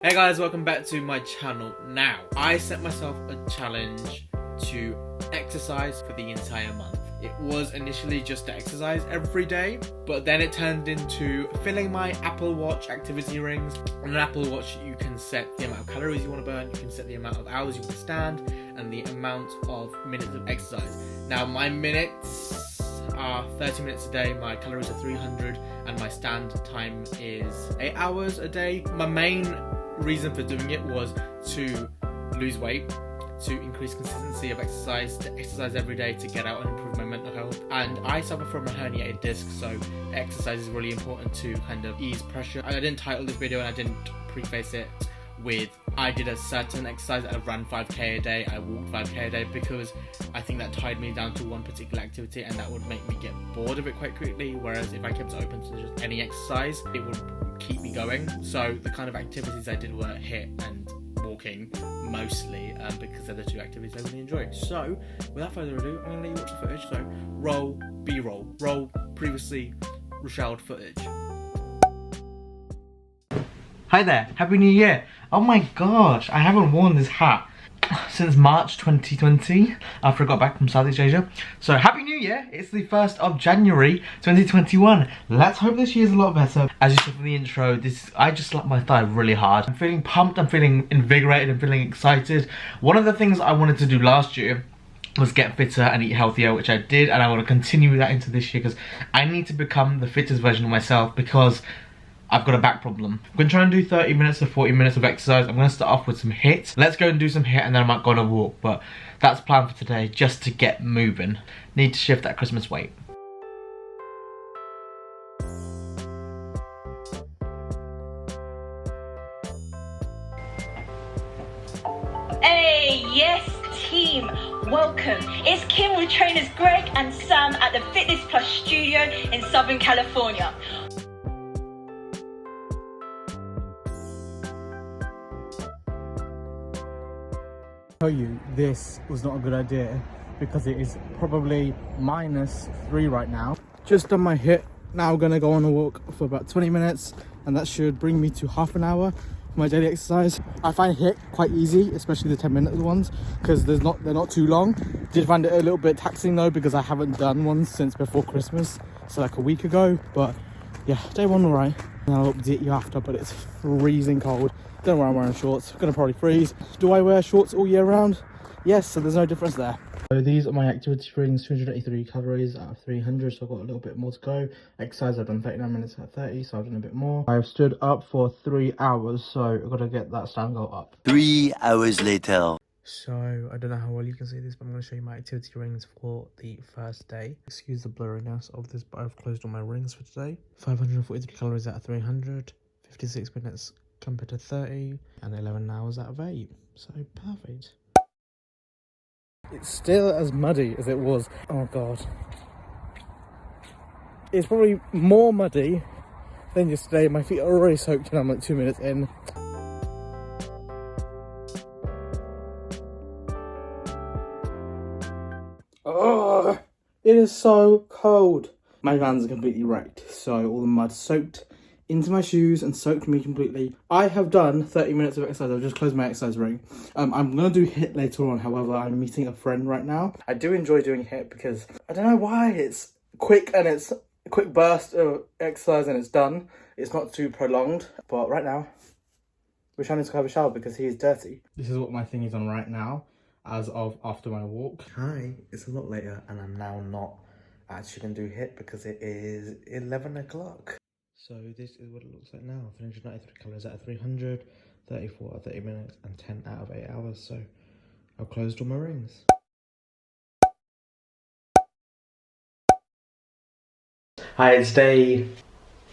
Hey guys, welcome back to my channel. Now, I set myself a challenge to exercise for the entire month. It was initially just to exercise every day, but then it turned into filling my Apple Watch activity rings. On an Apple Watch, you can set the amount of calories you want to burn, you can set the amount of hours you want to stand, and the amount of minutes of exercise. Now, my minutes are 30 minutes a day, my calories are 300, and my stand time is 8 hours a day. My main reason for doing it was to lose weight, to increase consistency of exercise, to exercise every day, to get out and improve my mental health. And I suffer from a herniated disc, so exercise is really important to kind of ease pressure. I didn't title this video and I didn't preface it with I did a certain exercise. I ran 5k a day, I walked 5k a day, because I think that tied me down to one particular activity and that would make me get bored of it quite quickly, whereas if I kept it open to just any exercise, it would keep me going. So the kind of activities I did were HIIT and walking mostly, because they're the two activities I really enjoy. So without further ado, I'm going to let you watch the footage. So roll B-roll, roll previously Rochelle footage. Hi there, Happy New Year! Oh my gosh, I haven't worn this hat since March 2020 after I got back from Southeast Asia. So Happy New Year! It's the 1st of January 2021. Let's hope this year's a lot better. As you saw from the intro, I just slapped my thigh really hard. I'm feeling pumped, I'm feeling invigorated, I'm feeling excited. One of the things I wanted to do last year was get fitter and eat healthier, which I did, and I want to continue that into this year because I need to become the fittest version of myself, because I've got a back problem. I'm going to try and do 30 minutes to 40 minutes of exercise. I'm going to start off with some HIIT. Let's go and do some HIIT and then I might go on a walk. But that's the plan for today, just to get moving. Need to shift that Christmas weight. Hey, yes team, welcome. It's Kim with trainers Greg and Sam at the Fitness Plus studio in Southern California. Tell you this was not a good idea because it is probably -3 right now. Just done my HIIT. Now I'm gonna go on a walk for about 20 minutes and that should bring me to half an hour for my daily exercise. I find HIIT quite easy, especially the 10-minute ones, because they're not too long. Did find it a little bit taxing though, because I haven't done one since before Christmas, so like a week ago. But yeah, day one alright. And I'll update you after, but it's freezing cold. Don't know why I'm wearing shorts, gonna probably freeze. Do I wear shorts all year round? Yes, so there's no difference there. So these are my activity rings, 283 calories out of 300, so I've got a little bit more to go. Exercise, I've done 39 minutes at 30, so I've done a bit more. I've stood up for 3 hours, so I've got to get that stand goal up. 3 hours later. So, I don't know how well you can see this, but I'm going to show you my activity rings for the first day. Excuse the blurriness of this, but I've closed all my rings for today. 543 calories out of 300, 56 minutes compared to 30, and 11 hours out of 8. So, perfect. It's still as muddy as it was. Oh god. It's probably more muddy than yesterday. My feet are already soaked and I'm like 2 minutes in. Oh, it is so cold. My Vans are completely wrecked, so all the mud soaked into my shoes and soaked me completely. I have done 30 minutes of exercise. I've just closed my exercise ring. I'm going to do HIIT later on, however, I'm meeting a friend right now. I do enjoy doing HIIT because, I don't know why, it's quick and it's a quick burst of exercise and it's done. It's not too prolonged, but right now, we're trying to have a shower because he is dirty. This is what my thing is on right now, as of after my walk. Hi, it's a lot later and I'm now not actually going to do HIIT because it is 11 o'clock. So this is what it looks like now. 393 calories out of 300, 34 out of 30 minutes, and 10 out of 8 hours. So I've closed all my rings. Hi, it's day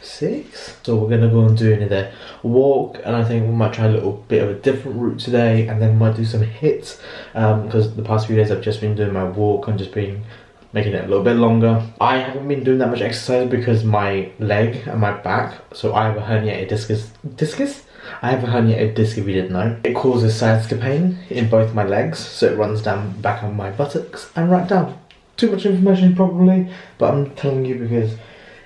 6. So we're gonna go and do another walk, and I think we might try a little bit of a different route today, and then we might do some HIIT because the past few days I've just been doing my walk and just been making it a little bit longer. I haven't been doing that much exercise because my leg and my back, so I have a herniated discus? I have a herniated disc, if you didn't know. It causes sciatica pain in both my legs, so it runs down back on my buttocks and right down. Too much information probably, but I'm telling you because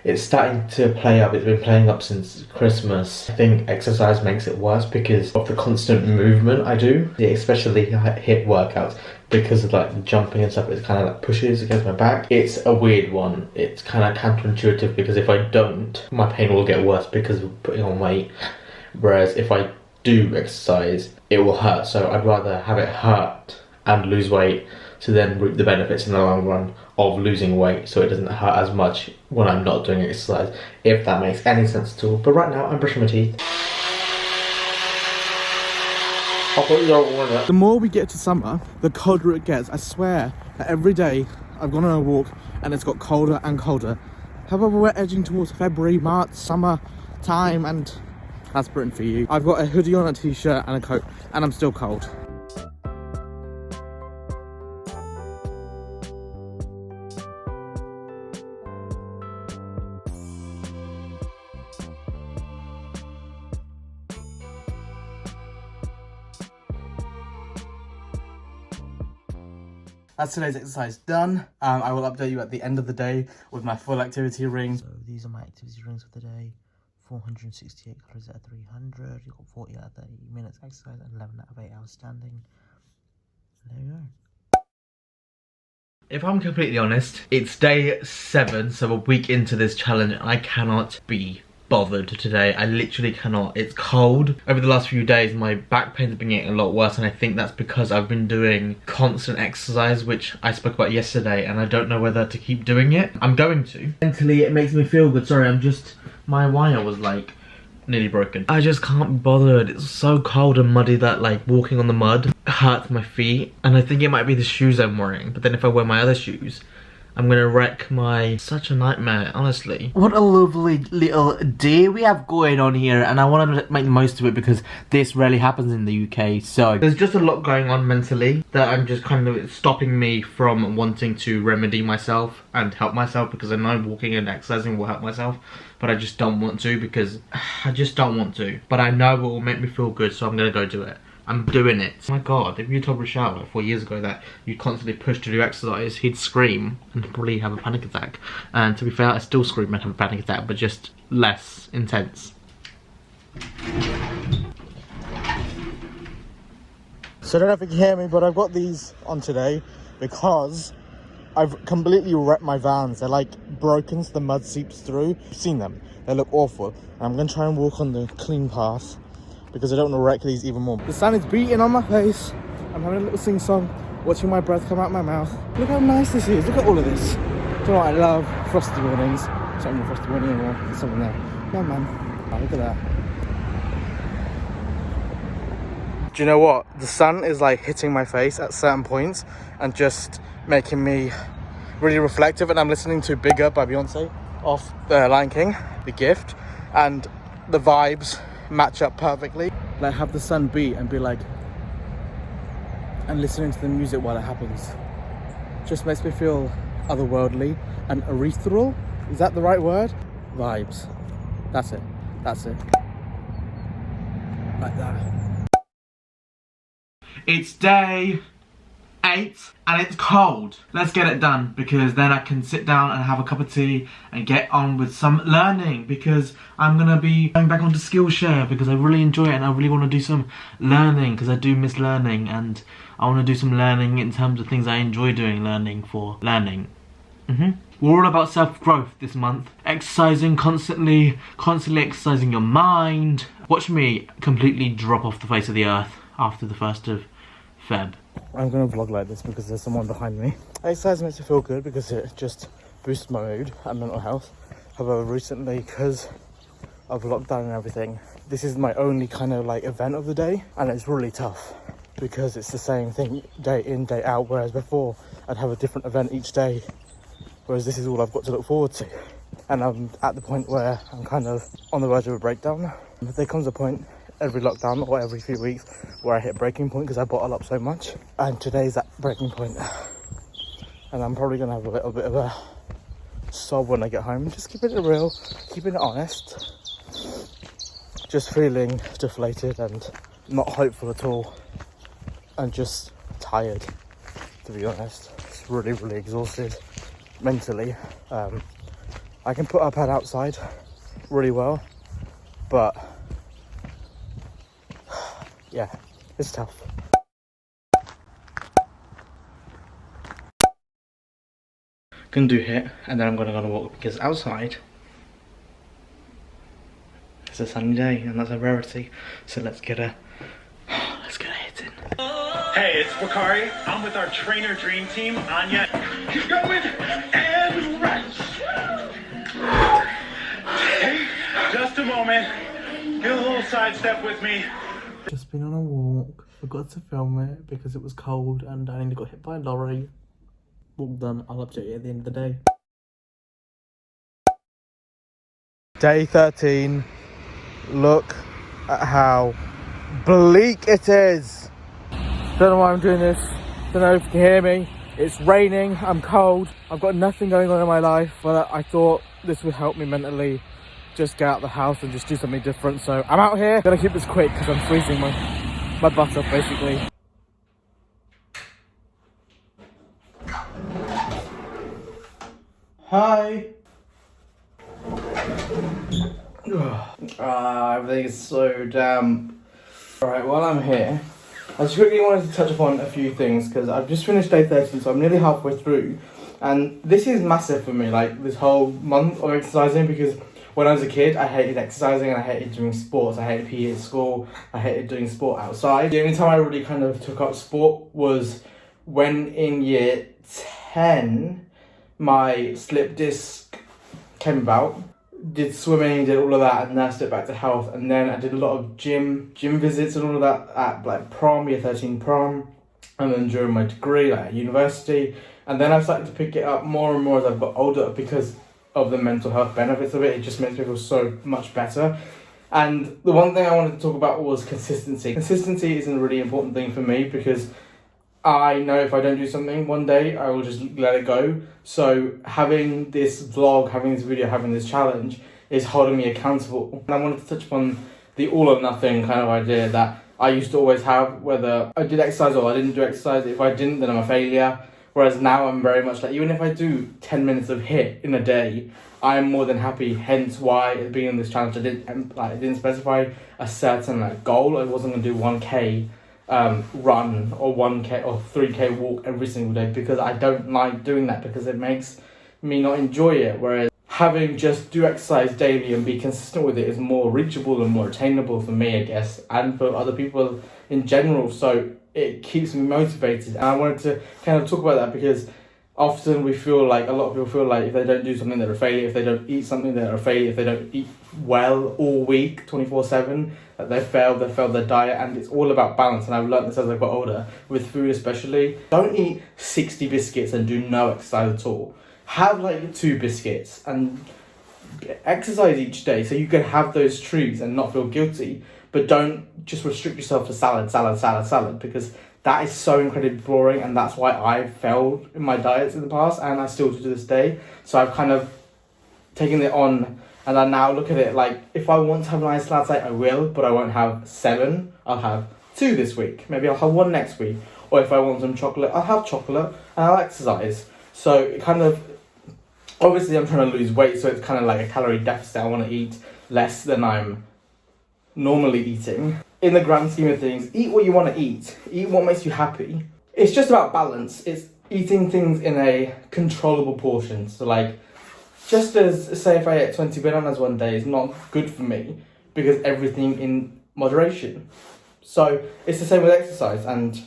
It's starting to play up. It's been playing up since Christmas. I think exercise makes it worse because of the constant movement I do, especially HIIT workouts, because of like the jumping and stuff. It kind of like pushes against my back. It's a weird one. It's kind of counterintuitive because if I don't, my pain will get worse because of putting on weight. Whereas if I do exercise, it will hurt. So I'd rather have it hurt and lose weight to then reap the benefits in the long run of losing weight, so it doesn't hurt as much when I'm not doing exercise, if that makes any sense at all. But right now I'm brushing my teeth. The more we get to summer, the colder it gets. I swear that every day I've gone on a walk and it's got colder and colder. However, we're edging towards February, March, summer time, and that's Britain for you. I've got a hoodie on, a t-shirt and a coat, and I'm still cold. That's today's exercise done. I will update you at the end of the day with my full activity rings. So these are my activity rings for the day. 468 calories out of 300. You've got 40 out of 30 minutes exercise and 11 out of 8 hours standing. There you go. If I'm completely honest, it's day 7, so a week into this challenge, and I cannot be bothered today. I literally cannot. It's cold. Over the last few days my back pain's been getting a lot worse, and I think that's because I've been doing constant exercise, which I spoke about yesterday, and I don't know whether to keep doing it. I'm going to. Mentally it makes me feel good. Sorry, my wire was like nearly broken. I just can't be bothered. It's so cold and muddy that like walking on the mud hurts my feet, and I think it might be the shoes I'm wearing, but then if I wear my other shoes I'm gonna wreck such a nightmare, honestly. What a lovely little day we have going on here, and I want to make the most of it because this rarely happens in the UK. So there's just a lot going on mentally that I'm just kind of stopping me from wanting to remedy myself and help myself, because I know walking and exercising will help myself, but I just don't want to because I just don't want to. But I know it will make me feel good, so I'm gonna go do it. I'm doing it. Oh my god, if you told Rochelle like 4 years ago that you constantly push to do exercise, he'd scream and probably have a panic attack. And to be fair, I still scream and have a panic attack, but just less intense. So I don't know if you can hear me, but I've got these on today because I've completely wrecked my Vans. They're like broken so the mud seeps through. You've seen them. They look awful. And I'm going to try and walk on the clean path because I don't want to wreck these even more. The sun is beating on my face. I'm having a little sing-song, watching my breath come out my mouth. Look how nice this is. Look at all of this. Do you know what? I love frosty mornings. It's not even a frosty morning anymore. There's something there. Yeah, man. Oh, look at that. Do you know what? The sun is like hitting my face at certain points and just making me really reflective. And I'm listening to Bigger by Beyonce off the Lion King, The Gift, and the vibes match up perfectly. Like have the sun beat and be like, and listening to the music while it happens just makes me feel otherworldly and ethereal. Is that the right word? Vibes. That's it. Like that. It's day 8 and it's cold. Let's get it done, because then I can sit down and have a cup of tea and get on with some learning, because I'm gonna be going back onto Skillshare because I really enjoy it and I really want to do some learning, because I do miss learning, and I want to do some learning in terms of things I enjoy doing, learning for learning. We're all about self-growth this month. Exercising, constantly exercising your mind. Watch me completely drop off the face of the earth after the 1st of Feb. I'm going to vlog like this because there's someone behind me. Exercise makes me feel good because it just boosts my mood and mental health. However, recently, because of lockdown and everything, this is my only kind of like event of the day, and it's really tough because it's the same thing day in, day out, whereas before I'd have a different event each day, whereas this is all I've got to look forward to. And I'm at the point where I'm kind of on the verge of a breakdown. There comes a point every lockdown or every few weeks where I hit a breaking point because I bottle up so much, and today's that breaking point, and I'm probably gonna have a little bit of a sob when I get home. Just keeping it real, keeping it honest, just feeling deflated and not hopeful at all, and just tired, to be honest. It's really exhausted mentally, I can put our pad outside really well, but yeah, it's tough. Gonna do HIIT and then I'm gonna go on a walk because outside it's a sunny day and that's a rarity. So let's get a hit in. Hey, it's Bakari. I'm with our trainer dream team, Anya. Keep going and rest. Hey, just a moment. Get a little sidestep with me. Just been on a walk. Forgot to film it because it was cold and I nearly got hit by a lorry. Walk done. I'll update you at the end of the day. Day 13. Look at how bleak it is. Don't know why I'm doing this. Don't know if you can hear me. It's raining. I'm cold. I've got nothing going on in my life. But I thought this would help me mentally. Just get out of the house and just do something different. So I'm out here. Gonna keep this quick because I'm freezing my butt off basically. Hi. Everything is so damp. Alright, while I'm here, I just quickly wanted to touch upon a few things because I've just finished day 13, so I'm nearly halfway through. And this is massive for me, like this whole month of exercising, because when I was a kid, I hated exercising and I hated doing sports. I hated PE at school, I hated doing sport outside. The only time I really kind of took up sport was when in year 10, my slip disc came about. Did swimming, did all of that, and nursed it back to health. And then I did a lot of gym visits and all of that at like prom, year 13 prom, and then during my degree, like at university. And then I've started to pick it up more and more as I've got older because of the mental health benefits of it. It just makes me feel so much better. And the one thing I wanted to talk about was consistency. Consistency is a really important thing for me because I know if I don't do something one day, I will just let it go. So having this vlog, having this video, having this challenge is holding me accountable. And I wanted to touch upon the all or nothing kind of idea that I used to always have, whether I did exercise or I didn't do exercise. If I didn't, then I'm a failure. Whereas now I'm very much like, even if I do 10 minutes of HIIT in a day, I am more than happy. Hence why at the beginning of this challenge, I didn't specify a certain goal. I wasn't going to do 1K run or 1K or 3K walk every single day because I don't like doing that because it makes me not enjoy it. Whereas having just do exercise daily and be consistent with it is more reachable and more attainable for me, I guess, and for other people in general. So it keeps me motivated. And I wanted to kind of talk about that because often we feel like, a lot of people feel like if they don't do something, they're a failure. If they don't eat something, they're a failure. If they don't eat well all week, 24/7, that they failed their diet. And it's all about balance. And I've learned this as I got older, with food especially. Don't eat 60 biscuits and do no exercise at all. Have like 2 biscuits and exercise each day so you can have those treats and not feel guilty. But don't just restrict yourself to salad, because that is so incredibly boring, and that's why I failed in my diets in the past, and I still do to this day. So I've kind of taken it on, and I now look at it like, if I want to have a nice salad plate, I will, but I won't have 7. I'll have 2 this week. Maybe I'll have 1 next week. Or if I want some chocolate, I'll have chocolate, and I'll exercise. So it kind of, obviously I'm trying to lose weight, so it's kind of like a calorie deficit. I want to eat less than I'm normally eating. In the grand scheme of things, eat what you want to eat. Eat what makes you happy. It's just about balance. It's eating things in a controllable portion. So like, just as, say if I ate 20 bananas one day is not good for me, because everything in moderation. So it's the same with exercise, and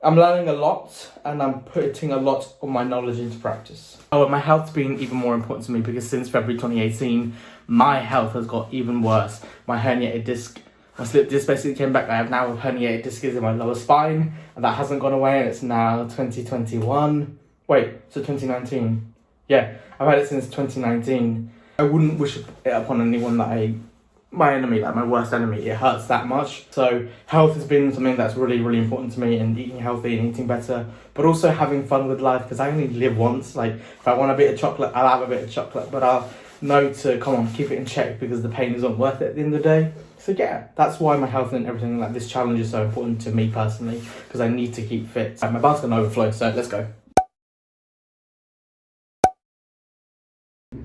I'm learning a lot, and I'm putting a lot of my knowledge into practice. Oh, and my health's been even more important to me because since February 2018, my health has got even worse. My herniated disc, my slip disc basically came back. I have now herniated discs in my lower spine, and that hasn't gone away, and it's now 2021. Wait, so 2019. Yeah, I've had it since 2019. I wouldn't wish it upon anyone that my enemy, like my worst enemy, it hurts that much. So health has been something that's really, really important to me, and eating healthy and eating better, but also having fun with life, because I only live once. Like, if I want a bit of chocolate, I'll have a bit of chocolate, but I'll know to, come on, keep it in check, because the pain isn't worth it at the end of the day. So yeah, that's why my health and everything like this challenge is so important to me personally, because I need to keep fit. My bar's gonna overflow, so let's go.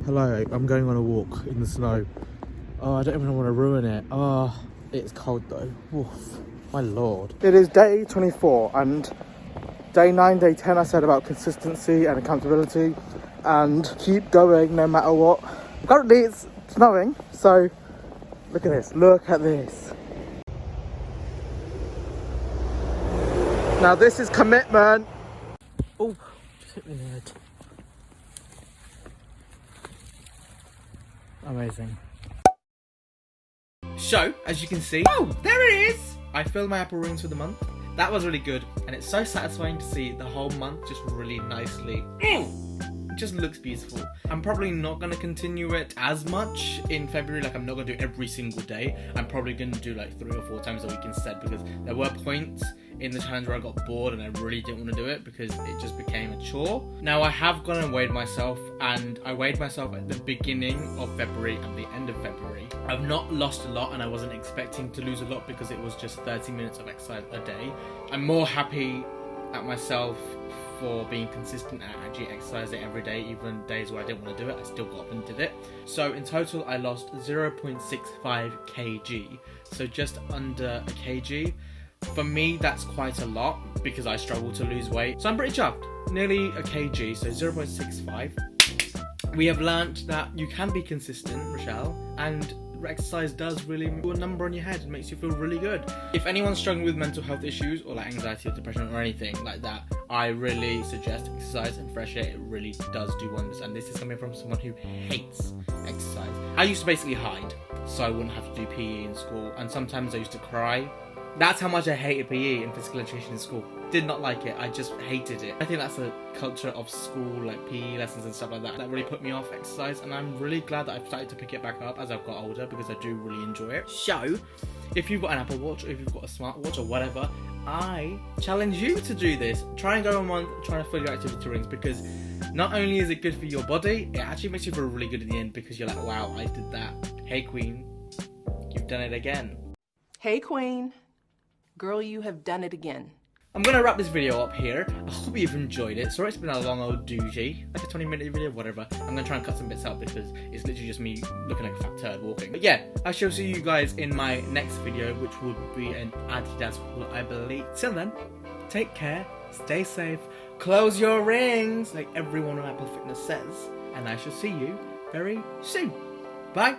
Hello, I'm going on a walk in the snow. Oh, I don't even want to ruin it. Oh, it's cold though. Oof, my lord. It is day 24 and day 9, day 10 I said about consistency and accountability and keep going no matter what. Currently it's snowing, so look at this, look at this. Now this is commitment. Oh, just hit me in the head. Amazing. So, as you can see, oh, there it is! I filled my Apple rings for the month. That was really good, and it's so satisfying to see the whole month just really nicely. It just looks beautiful. I'm probably not going to continue it as much in February, like I'm not going to do every single day. I'm probably going to do like 3 or 4 times a week instead, because there were points in the challenge where I got bored and I really didn't want to do it because it just became a chore. Now I have gone and weighed myself, and I weighed myself at the beginning of February and the end of February. I've not lost a lot, and I wasn't expecting to lose a lot because it was just 30 minutes of exercise a day. I'm more happy at myself for being consistent and actually exercising every day, even days where I didn't want to do it, I still got up and did it. So in total I lost 0.65 kg, so just under a kg. For me that's quite a lot because I struggle to lose weight, so I'm pretty chuffed. Nearly a kg, so 0.65. We have learnt that you can be consistent, Rochelle, and exercise does really put a number on your head and makes you feel really good. If anyone's struggling with mental health issues or like anxiety or depression or anything like that, I really suggest exercise and fresh air. It really does do wonders, and this is coming from someone who hates exercise. I used to basically hide so I wouldn't have to do PE in school, and sometimes I used to cry. That's how much I hated PE and physical education in school. Did not like it, I just hated it. I think that's a culture of school, like PE lessons and stuff like that, that really put me off exercise, and I'm really glad that I've started to pick it back up as I've got older because I do really enjoy it. So, if you've got an Apple Watch or if you've got a smartwatch or whatever, I challenge you to do this. Try and go a month trying to fill your activity rings, because not only is it good for your body, it actually makes you feel really good in the end because you're like, wow, I did that. Hey Queen, you've done it again. Hey Queen, girl, you have done it again. I'm going to wrap this video up here. I hope you've enjoyed it. Sorry it's been a long old doozy, like a 20-minute video, whatever. I'm going to try and cut some bits out because it's literally just me looking like a fat turd walking. But yeah, I shall see you guys in my next video, which will be an Adidas haul, I believe. Till then, take care, stay safe, close your rings, like everyone on Apple Fitness says. And I shall see you very soon. Bye.